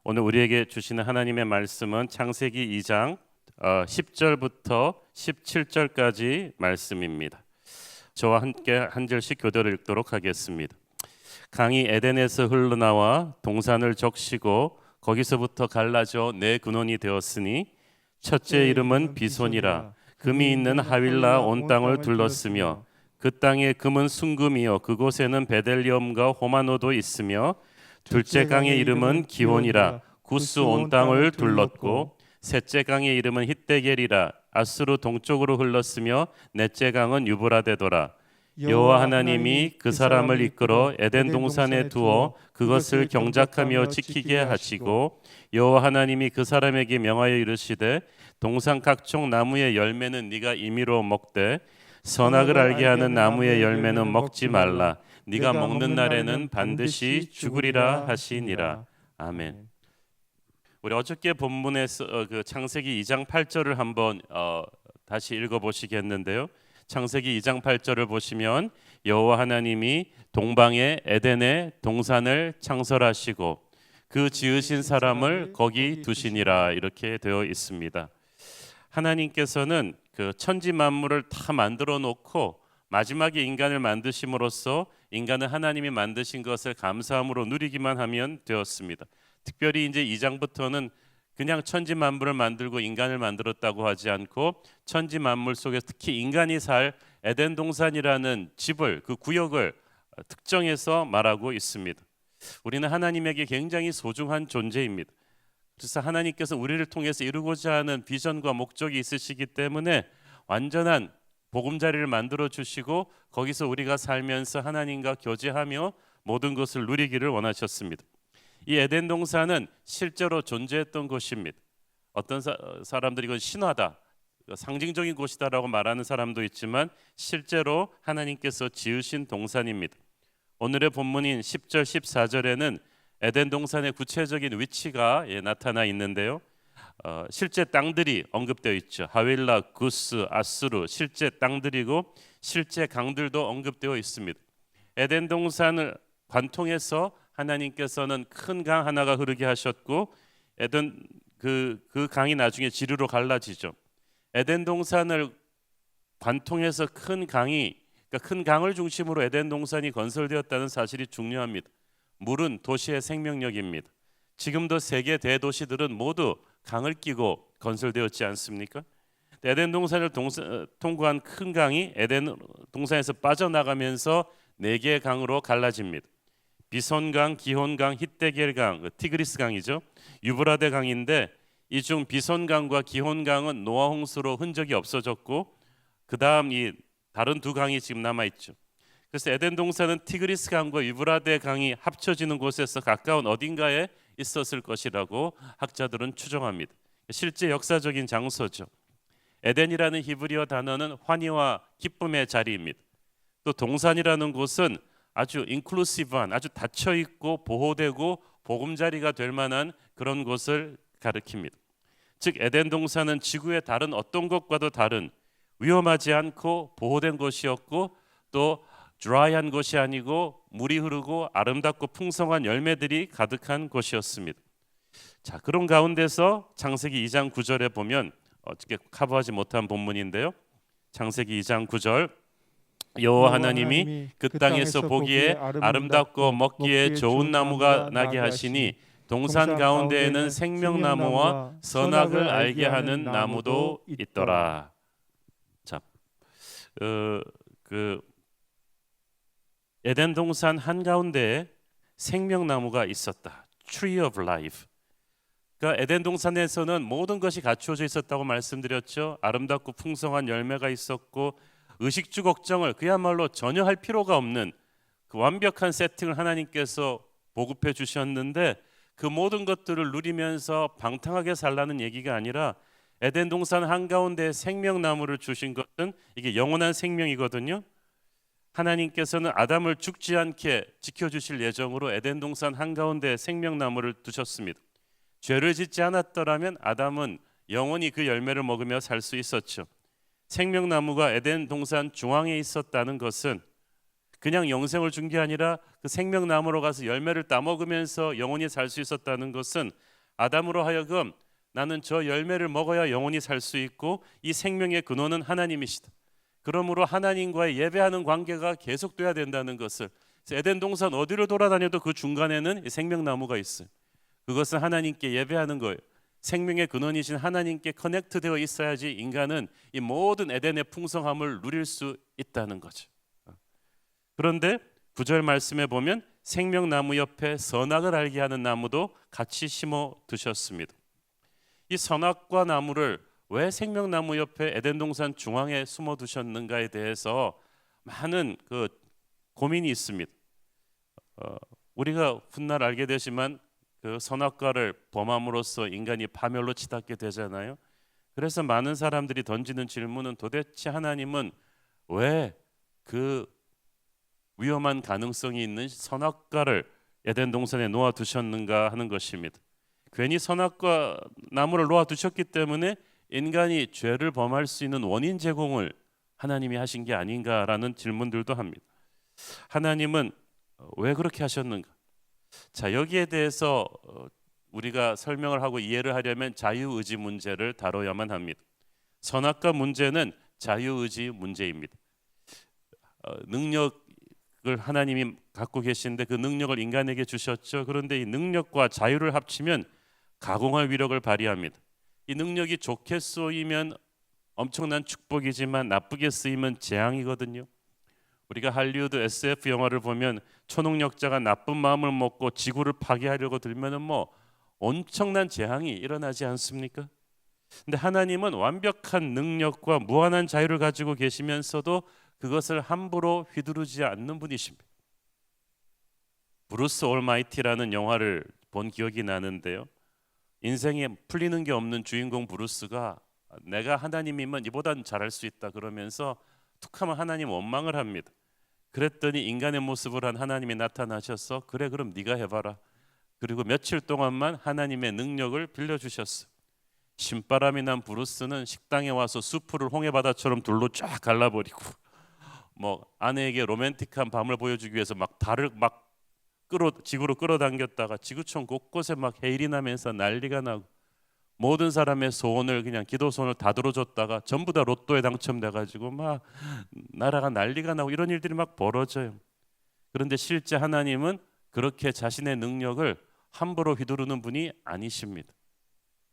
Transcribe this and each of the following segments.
오늘 우리에게 주시는 하나님의 말씀은 창세기 2장 10절부터 17절까지 말씀입니다. 저와 함께 한 절씩 교대로 읽도록 하겠습니다. 강이 에덴에서 흘러나와 동산을 적시고 거기서부터 갈라져 네 근원이 되었으니 첫째 이름은 비손이라. 금이 있는 하윌라 온 땅을 둘렀으며 그 땅에 금은 순금이요 그곳에는 베델리엄과 호마노도 있으며 둘째 강의 이름은 기온이라. 구스 온 땅을 둘렀고 셋째 강의 이름은 hitdegel이라. 아수르 동쪽으로 흘렀으며 넷째 강은 유브라데도라. 여호와 하나님이 그 사람을 이끌어 에덴 동산에 두어 그것을 경작하며 지키게 하시고 여호와 하나님이 그 사람에게 명하여 이르시되 동산 각종 나무의 열매는 네가 임의로 먹되 선악을 알게 하는 나무의 열매는 먹지 말라. 네가 먹는 날에는 반드시 죽으리라 하시니라. 아멘. 우리 어저께 본문에서 그 창세기 2장 8절을 한번 다시 읽어보시겠는데요. 창세기 2장 8절을 보시면 여호와 하나님이 동방의 에덴의 동산을 창설하시고 그 지으신 사람을 거기 두시니라 이렇게 되어 있습니다. 하나님께서는 그 천지 만물을 다 만들어 놓고 마지막에 인간을 만드심으로써 인간은 하나님이 만드신 것을 감사함으로 누리기만 하면 되었습니다. 특별히 이제 2장부터는 그냥 천지 만물을 만들고 인간을 만들었다고 하지 않고 천지 만물 속에 특히 인간이 살 에덴 동산이라는 집을 그 구역을 특정해서 말하고 있습니다. 우리는 하나님에게 굉장히 소중한 존재입니다. 그래서 하나님께서 우리를 통해서 이루고자 하는 비전과 목적이 있으시기 때문에 완전한 보금자리를 만들어 주시고 거기서 우리가 살면서 하나님과 교제하며 모든 것을 누리기를 원하셨습니다. 이 에덴 동산은 실제로 존재했던 곳입니다. 어떤 사람들이 이건 신화다, 상징적인 곳이다라고 말하는 사람도 있지만 실제로 하나님께서 지으신 동산입니다. 오늘의 본문인 10절 14절에는 에덴 동산의 구체적인 위치가 나타나 있는데요. 실제 땅들이 언급되어 있죠. 하윌라, 구스, 아수르 실제 땅들이고 실제 강들도 언급되어 있습니다. 에덴 동산을 관통해서 하나님께서는 큰 강 하나가 흐르게 하셨고 에덴 그 강이 나중에 지류로 갈라지죠. 에덴 동산을 관통해서 큰 강이 그러니까 큰 강을 중심으로 에덴 동산이 건설되었다는 사실이 중요합니다. 물은 도시의 생명력입니다. 지금도 세계 대도시들은 모두 강을 끼고 건설되었지 않습니까? 에덴 동산을 통과한 큰 강이 에덴 동산에서 빠져나가면서 네 개의 강으로 갈라집니다. 비손강, 기혼강, hitdegel강, 티그리스 강이죠. 유브라데 강인데 이 중 비손강과 기혼강은 노아 홍수로 흔적이 없어졌고 그 다음 이 다른 두 강이 지금 남아 있죠. 그래서 에덴 동산은 티그리스 강과 유브라데 강이 합쳐지는 곳에서 가까운 어딘가에 있었을 것이라고 학자들은 추정합니다. 실제 역사적인 장소죠. 에덴이라는 히브리어 단어는 환희와 기쁨의 자리입니다. 또 동산이라는 곳은 아주 인클루시브한, 아주 닫혀 있고 보호되고 보금자리가 될 만한 그런 곳을 가리킵니다. 즉 에덴 동산은 지구의 다른 어떤 곳과도 다른 위험하지 않고 보호된 곳이었고 또 드라이한 곳이 아니고 물이 흐르고 아름답고 풍성한 열매들이 가득한 곳이었습니다. 자, 그런 가운데서 창세기 2장 9절에 보면 어떻게 커버하지 못한 본문인데요. 창세기 2장 9절 여호와 하나님이 그 땅에서 보기에 아름답고 먹기에 좋은 나무가 나게 하시니 동산 가운데에는 생명나무와 선악을 알게 하는 나무도 있더라. 자, 에덴 동산 한가운데에 생명나무가 있었다. Tree of Life. 그러니까 에덴 동산에서는 모든 것이 갖추어져 있었다고 말씀드렸죠. 아름답고 풍성한 열매가 있었고 의식주 걱정을 그야말로 전혀 할 필요가 없는 그 완벽한 세팅을 하나님께서 보급해 주셨는데 그 모든 것들을 누리면서 방탕하게 살라는 얘기가 아니라 에덴 동산 한가운데 생명나무를 주신 것은 이게 영원한 생명이거든요. 하나님께서는 아담을 죽지 않게 지켜주실 예정으로 에덴 동산 한가운데 생명나무를 두셨습니다. 죄를 짓지 않았더라면 아담은 영원히 그 열매를 먹으며 살 수 있었죠. 생명나무가 에덴 동산 중앙에 있었다는 것은 그냥 영생을 준 게 아니라 그 생명나무로 가서 열매를 따먹으면서 영원히 살 수 있었다는 것은 아담으로 하여금 나는 저 열매를 먹어야 영원히 살 수 있고 이 생명의 근원은 하나님이시다. 그러므로 하나님과의 예배하는 관계가 계속돼야 된다는 것을, 에덴 동산 어디를 돌아다녀도 그 중간에는 생명나무가 있어요. 그것은 하나님께 예배하는 거예요. 생명의 근원이신 하나님께 커넥트되어 있어야지 인간은 이 모든 에덴의 풍성함을 누릴 수 있다는 거죠. 그런데 9절 말씀에 보면 생명나무 옆에 선악을 알게 하는 나무도 같이 심어 두셨습니다. 이 선악과 나무를 왜 생명나무 옆에 에덴 동산 중앙에 숨어 두셨는가에 대해서 많은 고민이 있습니다. 우리가 훗날 알게 되지만 그 선악과를 범함으로써 인간이 파멸로 치닫게 되잖아요. 그래서 많은 사람들이 던지는 질문은 도대체 하나님은 왜 그 위험한 가능성이 있는 선악과를 에덴 동산에 놓아 두셨는가 하는 것입니다. 괜히 선악과 나무를 놓아 두셨기 때문에 인간이 죄를 범할 수 있는 원인 제공을 하나님이 하신 게 아닌가라는 질문들도 합니다. 하나님은 왜 그렇게 하셨는가? 자, 여기에 대해서 우리가 설명을 하고 이해를 하려면 자유의지 문제를 다뤄야만 합니다. 선악과 문제는 자유의지 문제입니다. 능력을 하나님이 갖고 계신데 그 능력을 인간에게 주셨죠. 그런데 이 능력과 자유를 합치면 가공할 위력을 발휘합니다. 이 능력이 좋게 쓰이면 엄청난 축복이지만 나쁘게 쓰이면 재앙이거든요. 우리가 할리우드 SF 영화를 보면 초능력자가 나쁜 마음을 먹고 지구를 파괴하려고 들면은 엄청난 재앙이 일어나지 않습니까? 근데 하나님은 완벽한 능력과 무한한 자유를 가지고 계시면서도 그것을 함부로 휘두르지 않는 분이십니다. 브루스 올마이티라는 영화를 본 기억이 나는데요. 인생에 풀리는 게 없는 주인공 브루스가 내가 하나님이면 이보단 잘할 수 있다 그러면서 툭하면 하나님 원망을 합니다. 그랬더니 인간의 모습을 한 하나님이 나타나셔서 그래 그럼 네가 해봐라. 그리고 며칠 동안만 하나님의 능력을 빌려주셨어. 신바람이 난 브루스는 식당에 와서 수프를 홍해바다처럼 둘로 쫙 갈라버리고 아내에게 로맨틱한 밤을 보여주기 위해서 달을 지구로 끌어당겼다가 지구촌 곳곳에 해일이 나면서 난리가 나고 모든 사람의 소원을 그냥 기도소원을 다 들어줬다가 전부 다 로또에 당첨돼가지고 나라가 난리가 나고 이런 일들이 벌어져요. 그런데 실제 하나님은 그렇게 자신의 능력을 함부로 휘두르는 분이 아니십니다.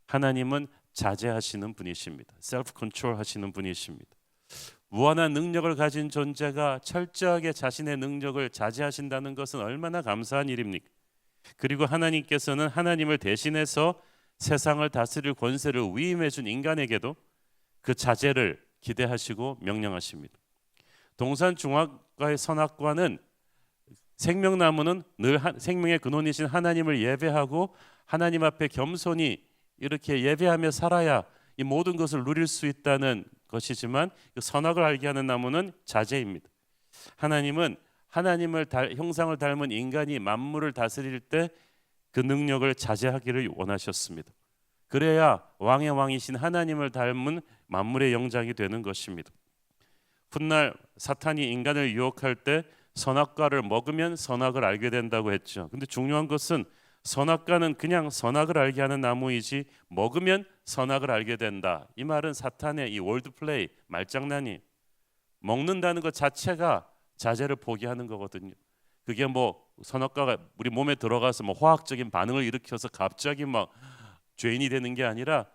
하나님은 자제하시는 분이십니다. 셀프 컨트롤 하시는 분이십니다. 무한한 능력을 가진 존재가 철저하게 자신의 능력을 자제하신다는 것은 얼마나 감사한 일입니까? 그리고 하나님께서는 하나님을 대신해서 세상을 다스릴 권세를 위임해 준 인간에게도 그 자제를 기대하시고 명령하십니다. 동산 중앙과의 선악과는 생명나무는 늘 생명의 근원이신 하나님을 예배하고 하나님 앞에 겸손히 이렇게 예배하며 살아야 이 모든 것을 누릴 수 있다는 것이지만 그 선악을 알게 하는 나무는 자제입니다. 하나님은 하나님을 형상을 닮은 인간이 만물을 다스릴 때 그 능력을 자제하기를 원하셨습니다. 그래야 왕의 왕이신 하나님을 닮은 만물의 영장이 되는 것입니다. 훗날 사탄이 인간을 유혹할 때 선악과를 먹으면 선악을 알게 된다고 했죠. 근데 중요한 것은 선악과는 그냥 선악을 알게 하는 나무이지 먹으면 선악을 알게 된다. 이 말은 사탄의 이 월드플레이 말장난이 먹는다는 것 자체가 자제를 포기하는 거거든요. 그게 선악과가 우리 몸에 들어가서 화학적인 반응을 일으켜서 갑자기 죄인이 되는 게 아니라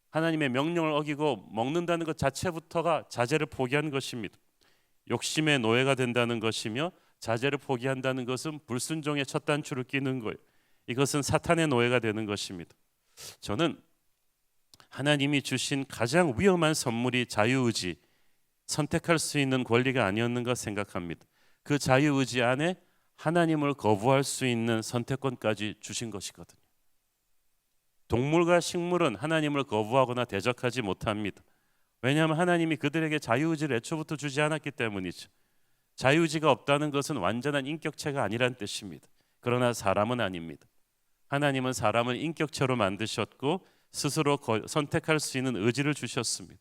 하나님의 명령을 어기고 먹는다는 것 자체부터가 자제를 포기하는 것입니다. 욕심의 노예가 된다는 것이며 자제를 포기한다는 것은 불순종의 첫 단추를 끼는 거예요. 이것은 사탄의 노예가 되는 것입니다. 저는 하나님이 주신 가장 위험한 선물이 자유의지, 선택할 수 있는 권리가 아니었는가 생각합니다. 그 자유의지 안에 하나님을 거부할 수 있는 선택권까지 주신 것이거든요. 동물과 식물은 하나님을 거부하거나 대적하지 못합니다. 왜냐하면 하나님이 그들에게 자유의지를 애초부터 주지 않았기 때문이죠. 자유의지가 없다는 것은 완전한 인격체가 아니란 뜻입니다. 그러나 사람은 아닙니다. 하나님은 사람을 인격체로 만드셨고 스스로 선택할 수 있는 의지를 주셨습니다.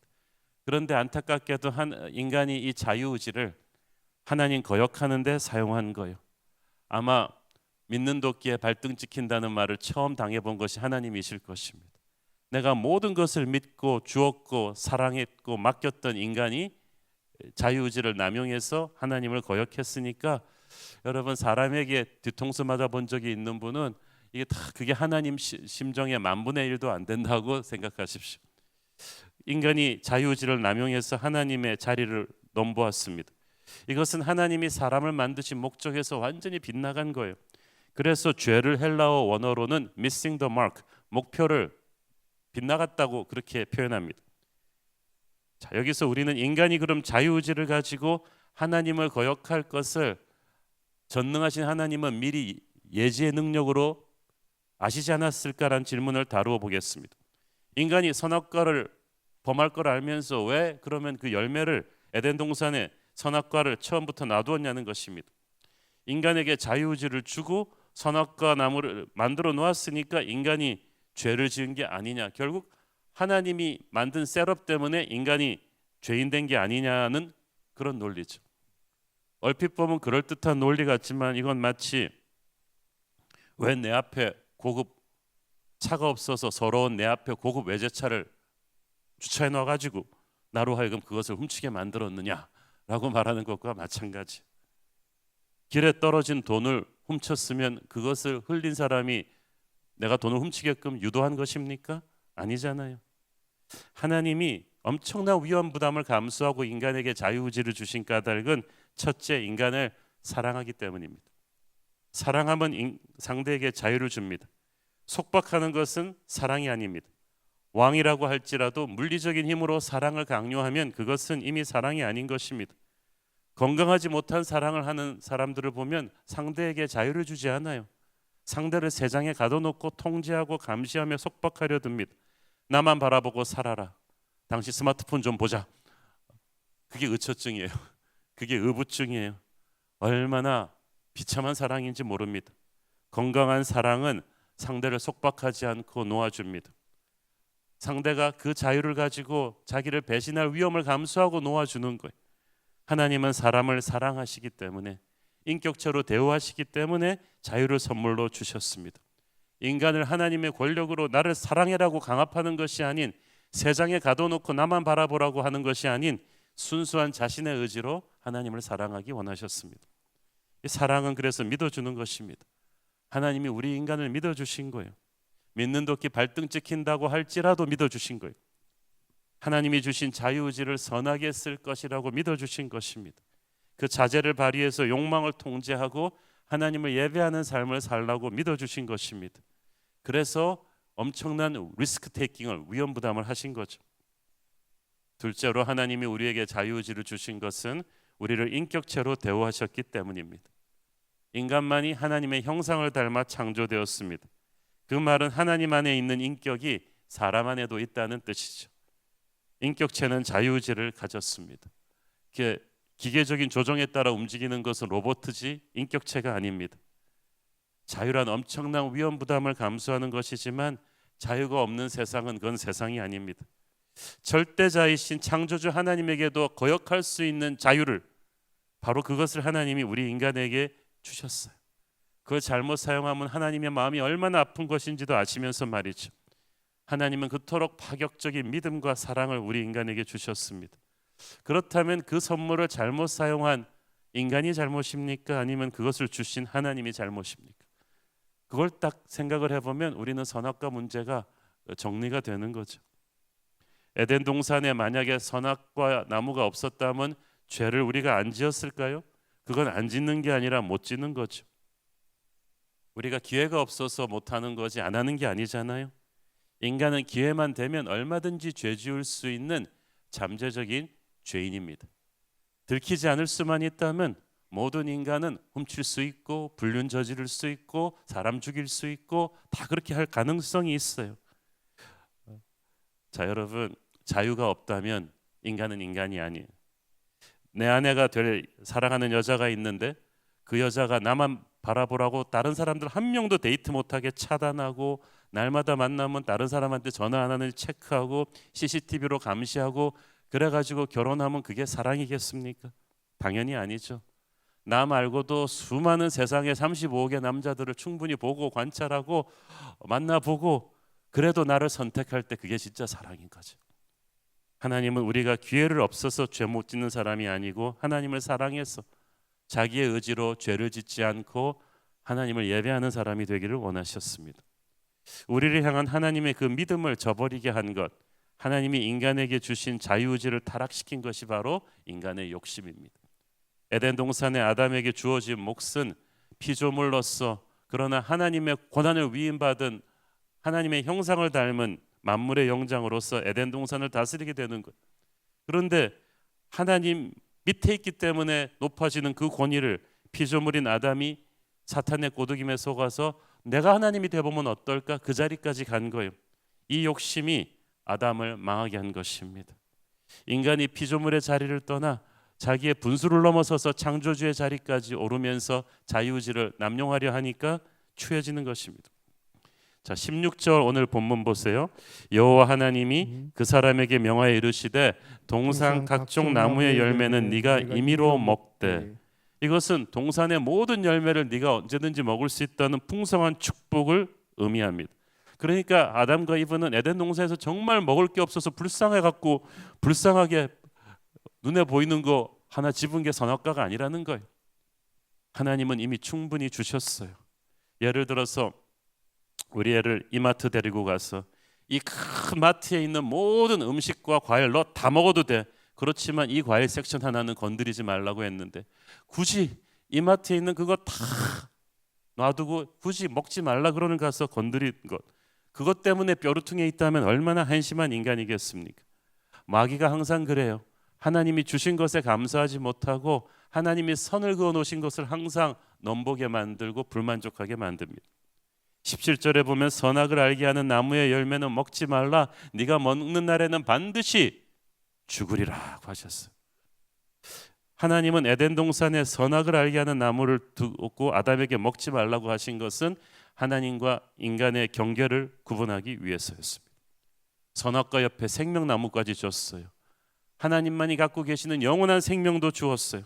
그런데 안타깝게도 인간이 이 자유의지를 하나님 거역하는 데 사용한 거예요. 아마 믿는 도끼에 발등 찍힌다는 말을 처음 당해본 것이 하나님이실 것입니다. 내가 모든 것을 믿고 주었고 사랑했고 맡겼던 인간이 자유의지를 남용해서 하나님을 거역했으니까, 여러분 사람에게 뒤통수 맞아 본 적이 있는 분은 이게 다 그게 하나님 심정의 10,000,000,000,000도 안 된다고 생각하십시오. 인간이 자유의지를 남용해서 하나님의 자리를 넘보았습니다. 이것은 하나님이 사람을 만드신 목적에서 완전히 빗나간 거예요. 그래서 죄를 헬라어 원어로는 missing the mark, 목표를 빗나갔다고 그렇게 표현합니다. 자, 여기서 우리는 인간이 그럼 자유의지를 가지고 하나님을 거역할 것을 전능하신 하나님은 미리 예지의 능력으로 아시지 않았을까라는 질문을 다루어 보겠습니다. 인간이 선악과를 범할 걸 알면서 왜 그러면 그 열매를 에덴 동산에 선악과를 처음부터 놔두었냐는 것입니다. 인간에게 자유의지를 주고 선악과 나무를 만들어 놓았으니까 인간이 죄를 지은 게 아니냐, 결국 하나님이 만든 셋업 때문에 인간이 죄인 된 게 아니냐는 그런 논리죠. 얼핏 보면 그럴듯한 논리 같지만 이건 마치 왜 내 앞에 고급 차가 없어서 서러운 내 앞에 고급 외제차를 주차해 놔가지고 나로 하여금 그것을 훔치게 만들었느냐라고 말하는 것과 마찬가지. 길에 떨어진 돈을 훔쳤으면 그것을 흘린 사람이 내가 돈을 훔치게끔 유도한 것입니까? 아니잖아요. 하나님이 엄청난 위험 부담을 감수하고 인간에게 자유의지를 주신 까닭은 첫째, 인간을 사랑하기 때문입니다. 사랑하면 상대에게 자유를 줍니다. 속박하는 것은 사랑이 아닙니다. 왕이라고 할지라도 물리적인 힘으로 사랑을 강요하면 그것은 이미 사랑이 아닌 것입니다. 건강하지 못한 사랑을 하는 사람들을 보면 상대에게 자유를 주지 않아요. 상대를 세장에 가둬놓고 통제하고 감시하며 속박하려 듭니다. 나만 바라보고 살아라. 당신 스마트폰 좀 보자. 그게 의처증이에요. 그게 의부증이에요. 얼마나 비참한 사랑인지 모릅니다. 건강한 사랑은 상대를 속박하지 않고 놓아줍니다. 상대가 그 자유를 가지고 자기를 배신할 위험을 감수하고 놓아주는 거예요. 하나님은 사람을 사랑하시기 때문에, 인격체로 대우하시기 때문에 자유를 선물로 주셨습니다. 인간을 하나님의 권력으로 나를 사랑해라고 강압하는 것이 아닌, 세상에 가둬놓고 나만 바라보라고 하는 것이 아닌 순수한 자신의 의지로 하나님을 사랑하기 원하셨습니다. 이 사랑은 그래서 믿어주는 것입니다. 하나님이 우리 인간을 믿어주신 거예요. 믿는 도끼 발등 찍힌다고 할지라도 믿어주신 거예요. 하나님이 주신 자유의지를 선하게 쓸 것이라고 믿어주신 것입니다. 그 자제를 발휘해서 욕망을 통제하고 하나님을 예배하는 삶을 살라고 믿어주신 것입니다. 그래서 엄청난 리스크 테이킹을, 위험 부담을 하신 거죠. 둘째로 하나님이 우리에게 자유의지를 주신 것은 우리를 인격체로 대우하셨기 때문입니다. 인간만이 하나님의 형상을 닮아 창조되었습니다. 그 말은 하나님 안에 있는 인격이 사람 안에도 있다는 뜻이죠. 인격체는 자유의지를 가졌습니다. 기계적인 조정에 따라 움직이는 것은 로봇이지 인격체가 아닙니다. 자유란 엄청난 위험 부담을 감수하는 것이지만 자유가 없는 세상은 그건 세상이 아닙니다. 절대자이신 창조주 하나님에게도 거역할 수 있는 자유를, 바로 그것을 하나님이 우리 인간에게 주셨어요. 그걸 잘못 사용하면 하나님의 마음이 얼마나 아픈 것인지도 아시면서 말이죠. 하나님은 그토록 파격적인 믿음과 사랑을 우리 인간에게 주셨습니다. 그렇다면 그 선물을 잘못 사용한 인간이 잘못입니까? 아니면 그것을 주신 하나님이 잘못입니까? 그걸 딱 생각을 해보면 우리는 선악과 문제가 정리가 되는 거죠. 에덴 동산에 만약에 선악과 나무가 없었다면 죄를 우리가 안 지었을까요? 그건 안 짓는 게 아니라 못 짓는 거죠. 우리가 기회가 없어서 못하는 거지 안 하는 게 아니잖아요. 인간은 기회만 되면 얼마든지 죄 지을 수 있는 잠재적인 죄인입니다. 들키지 않을 수만 있다면 모든 인간은 훔칠 수 있고 불륜 저지를 수 있고 사람 죽일 수 있고 다 그렇게 할 가능성이 있어요. 자, 여러분, 자유가 없다면 인간은 인간이 아니에요. 내 아내가 될 사랑하는 여자가 있는데 그 여자가 나만 바라보라고 다른 사람들 한 명도 데이트 못하게 차단하고 날마다 만나면 다른 사람한테 전화 안 하는지 체크하고 CCTV로 감시하고 그래가지고 결혼하면 그게 사랑이겠습니까? 당연히 아니죠. 나 말고도 수많은 세상의 35억의 남자들을 충분히 보고 관찰하고 만나보고 그래도 나를 선택할 때 그게 진짜 사랑인 거죠. 하나님은 우리가 기회를 없어서 죄 못 짓는 사람이 아니고 하나님을 사랑해서 자기의 의지로 죄를 짓지 않고 하나님을 예배하는 사람이 되기를 원하셨습니다. 우리를 향한 하나님의 그 믿음을 저버리게 한 것, 하나님이 인간에게 주신 자유의지를 타락시킨 것이 바로 인간의 욕심입니다. 에덴 동산에 아담에게 주어진 몫은 피조물로서 그러나 하나님의 고난을 위임받은 하나님의 형상을 닮은 만물의 영장으로서 에덴 동산을 다스리게 되는 것. 그런데 하나님 밑에 있기 때문에 높아지는 그 권위를 피조물인 아담이 사탄의 꼬드김에 속아서 내가 하나님이 되어보면 어떨까? 그 자리까지 간 거예요. 이 욕심이 아담을 망하게 한 것입니다. 인간이 피조물의 자리를 떠나 자기의 분수를 넘어서서 창조주의 자리까지 오르면서 자유의지를 남용하려 하니까 추해지는 것입니다. 자, 16절 오늘 본문 보세요. 여호와 하나님이 그 사람에게 명하여 이르시되 동산 각종 나무의 열매는 네가 임의로 먹되. 이것은 동산의 모든 열매를 네가 언제든지 먹을 수 있다는 풍성한 축복을 의미합니다. 그러니까 아담과 이브는 에덴 동산에서 정말 먹을 게 없어서 불쌍하게 눈에 보이는 거 하나 집은 게 선악과가 아니라는 거예요. 하나님은 이미 충분히 주셨어요. 예를 들어서 우리 애를 이마트 데리고 가서 이 큰 마트에 있는 모든 음식과 과일 너 다 먹어도 돼. 그렇지만 이 과일 섹션 하나는 건드리지 말라고 했는데 굳이 이마트에 있는 그거 다 놔두고 굳이 먹지 말라 그러는 가서 건드린 것, 그것 때문에 뼈루퉁에 있다면 얼마나 한심한 인간이겠습니까? 마귀가 항상 그래요. 하나님이 주신 것에 감사하지 못하고 하나님이 선을 그어 놓으신 것을 항상 넘보게 만들고 불만족하게 만듭니다. 17절에 보면 선악을 알게 하는 나무의 열매는 먹지 말라. 네가 먹는 날에는 반드시 죽으리라고 하셨어요. 하나님은 에덴 동산에 선악을 알게 하는 나무를 두고 아담에게 먹지 말라고 하신 것은 하나님과 인간의 경계를 구분하기 위해서였습니다. 선악과 옆에 생명나무까지 줬어요. 하나님만이 갖고 계시는 영원한 생명도 주었어요.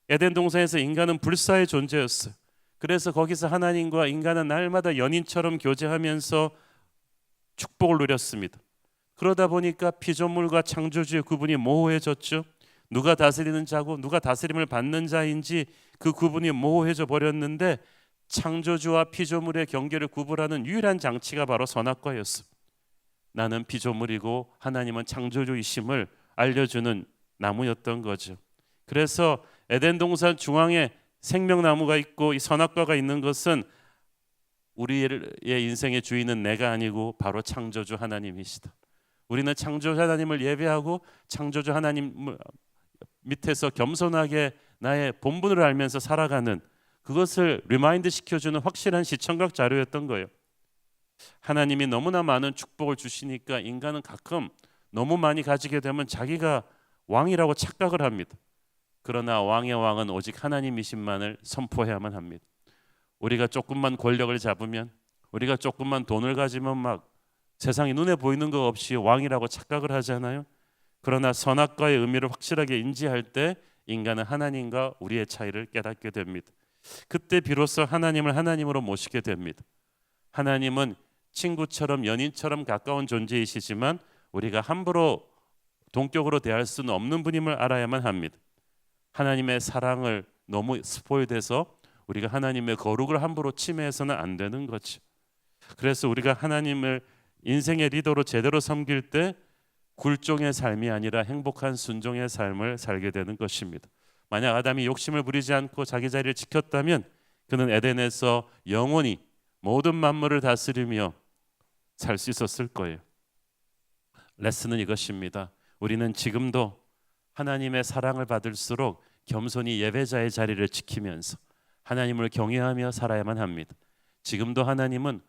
에덴 동산에서 인간은 불사의 존재였어요. 그래서 거기서 하나님과 인간은 날마다 연인처럼 교제하면서 축복을 누렸습니다. 그러다 보니까 피조물과 창조주의 구분이 모호해졌죠. 누가 다스리는 자고 누가 다스림을 받는 자인지 그 구분이 모호해져 버렸는데 창조주와 피조물의 경계를 구분하는 유일한 장치가 바로 선악과였습니다. 나는 피조물이고 하나님은 창조주이심을 알려주는 나무였던 거죠. 그래서 에덴 동산 중앙에 생명나무가 있고 이 선악과가 있는 것은 우리의 인생의 주인은 내가 아니고 바로 창조주 하나님이시다. 우리는 창조주 하나님을 예배하고 창조주 하나님 밑에서 겸손하게 나의 본분을 알면서 살아가는, 그것을 리마인드 시켜주는 확실한 시청각 자료였던 거예요. 하나님이 너무나 많은 축복을 주시니까 인간은 가끔 너무 많이 가지게 되면 자기가 왕이라고 착각을 합니다. 그러나 왕의 왕은 오직 하나님이신만을 선포해야만 합니다. 우리가 조금만 권력을 잡으면, 우리가 조금만 돈을 가지면 막 세상에 눈에 보이는 것 없이 왕이라고 착각을 하잖아요. 그러나 선악과의 의미를 확실하게 인지할 때 인간은 하나님과 우리의 차이를 깨닫게 됩니다. 그때 비로소 하나님을 하나님으로 모시게 됩니다. 하나님은 친구처럼 연인처럼 가까운 존재이시지만 우리가 함부로 동격으로 대할 수는 없는 분임을 알아야만 합니다. 하나님의 사랑을 너무 스포일돼서 우리가 하나님의 거룩을 함부로 침해해서는 안 되는 거죠. 그래서 우리가 하나님을 인생의 리더로 제대로 섬길 때 굴종의 삶이 아니라 행복한 순종의 삶을 살게 되는 것입니다. 만약 아담이 욕심을 부리지 않고 자기 자리를 지켰다면 그는 에덴에서 영원히 모든 만물을 다스리며 살 수 있었을 거예요. 레슨은 이것입니다. 우리는 지금도 하나님의 사랑을 받을수록 겸손히 예배자의 자리를 지키면서 하나님을 경외하며 살아야만 합니다. 지금도 하나님은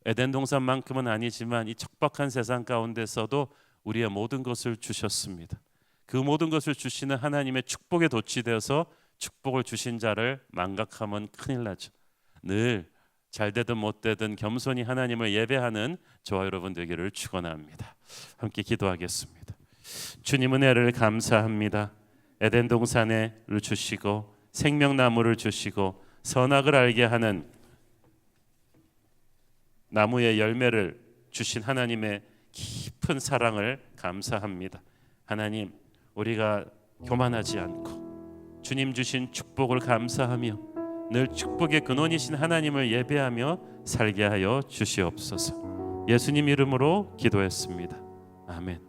에덴 동산만큼은 아니지만 이 척박한 세상 가운데서도 우리의 모든 것을 주셨습니다. 그 모든 것을 주시는 하나님의 축복에 도취되어서 축복을 주신 자를 망각하면 큰일 나죠. 늘 잘되든 못되든 겸손히 하나님을 예배하는 저와 여러분 되기를 축원합니다. 함께 기도하겠습니다. 주님 은혜를 감사합니다. 에덴 동산을 주시고 생명나무를 주시고 선악을 알게 하는 나무의 열매를 주신 하나님의 깊은 사랑을 감사합니다. 하나님, 우리가 교만하지 않고 주님 주신 축복을 감사하며 늘 축복의 근원이신 하나님을 예배하며 살게 하여 주시옵소서. 예수님 이름으로 기도했습니다. 아멘.